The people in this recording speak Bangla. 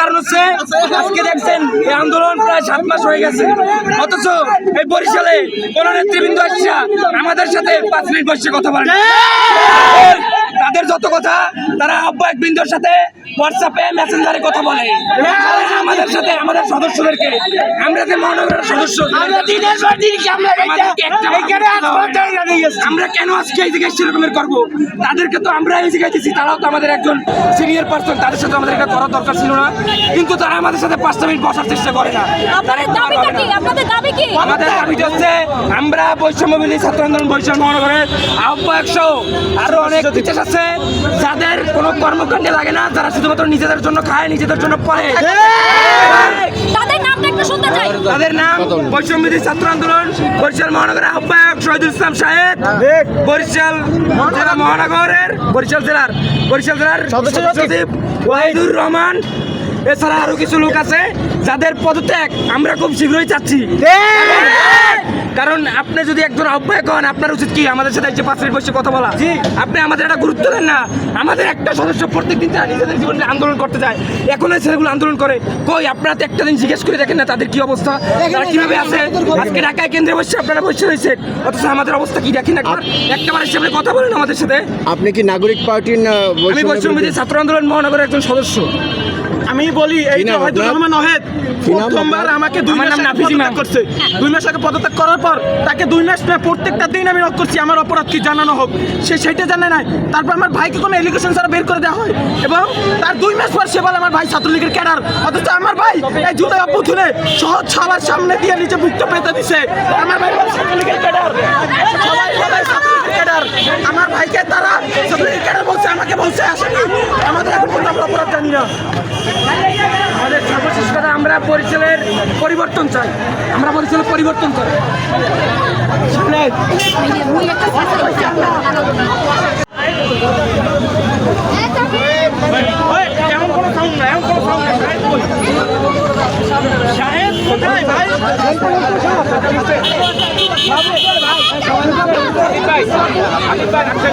কারণ হচ্ছে আজকে দেখছেন এই আন্দোলন প্রায় 7 মাস হয়ে গেছে, অথচ এই বরিশালে কোন নেতৃবৃন্দ আসছে আমাদের সাথে 5 মিনিট বসে কথা বলেন। তাদের যত কথা তারা আহ্বায়ক বৃন্দর সাথে হোয়াটসঅ্যাপে মেসেঞ্জারে কথা বলে, আমাদের সাথে আমাদের সদস্যদেরকে, আমরা যে মহানগরের সদস্য আমরা কেন আজকে এই জায়গায় সেরকমের করবো? তাদেরকে তো আমরা এই জায়গায় দিচ্ছি, তারাও তো আমাদের একজন সিনিয়র পার্সন, তাদের সাথে আমাদের এটা করার দরকার ছিল না, কিন্তু তারা আমাদের সাথে 5 মিনিট বসার চেষ্টা করে না। আমাদের দাবিটা হচ্ছে আমরা বৈষম্যবিরোধী ছাত্র আন্দোলন বরিশাল মহানগরের আহ্বায়ক সহ আরো অনেক বিশেষ আছে যাদের কোনো কর্মকাণ্ডে লাগে না, যারা শুধুমাত্র নিজেদের জন্য খায়, নিজেদের জন্য পড়ে, তাদের নাম বৈষম্যবিরোধী ছাত্র আন্দোলন বরিশাল মহানগরের আহ্বায়ক শহীদুল ইসলাম সাহেব, বরিশাল জেলা মহানগরের বরিশাল জেলার সদস্য সচিব ওয়াহিদুর রহমান, এছাড়া আরো কিছু লোক আছে যাদের পদত্যাগ আমরা খুব শীঘ্রই চাচ্ছি। কারণ আপনি যদি একজন আহ্বায়ক হন, আপনার উচিত কি আমাদের সাথে 5 মিনিট বসে কথা বলা? আপনি আমাদের একটা গুরুত্ব দেন না। আমাদের একটা সদস্য প্রত্যেকদিন তারা নিজেদের জীবনে আন্দোলন করতে যায়, এখন এই ছেলেগুলো আন্দোলন করে কই? আপনারা তো একটা দিন জিজ্ঞেস করে দেখেন না তাদের কি অবস্থা, তারা কিভাবে আছে? আজকে ঢাকায় কেন্দ্রে বসে আপনারা বসে রয়েছেন, অথচ আমাদের অবস্থা কি দেখেন একবার? একটাবার হিসেবে কথা বলেন আমাদের সাথে। আপনি কি নাগরিক পার্টির? আমি বৈষম্যবিরোধী ছাত্র আন্দোলন মহানগরের একজন সদস্য। আমি বলি এই যে ওয়াহিদুর রহমান ওয়াহেদ প্রথমবার আমাকে 2 মাস আগে পদত্যাগ করছে। 2 মাস আগে পদত্যাগ করার পর তাকে 2 মাস না প্রত্যেকটা দিন আমি নক করছি আমার অপরাধ কি জানানো হোক, সে সেটা জানে নাই। তারপর আমার ভাইকে কোনো এলিগেশন ছাড়া বের করে দেওয়া হয় এবং তার 2 মাস পর সে বলে আমার ভাই ছাত্রলীগের ক্যাডার, অথচ আমার ভাই এই জুলাই অভ্যুত্থানে সহজ সবার সামনে দিয়ে নিচে বুকটা পেতে দিছে। আমার ভাই ছাত্রলীগের ক্যাডার, সবাই বলে ছাত্রলীগের ক্যাডার, আমার ভাইকে তারা ছাত্রলীগের ক্যাডার বলছে, আমাকে বলছে আসেনি। আমাদের এখন পর্যন্ত আমরা অপরাধ জানি না। আমাদের সর্বশেষ কথা, আমরা বরিশালের পরিবর্তন চাই, আমরা বরিশালের পরিবর্তন চাই। এমন কোনো সাউন্ড না, এমন কোনো সাউন্ড না। সাহেব কোথায় ভাই? এটা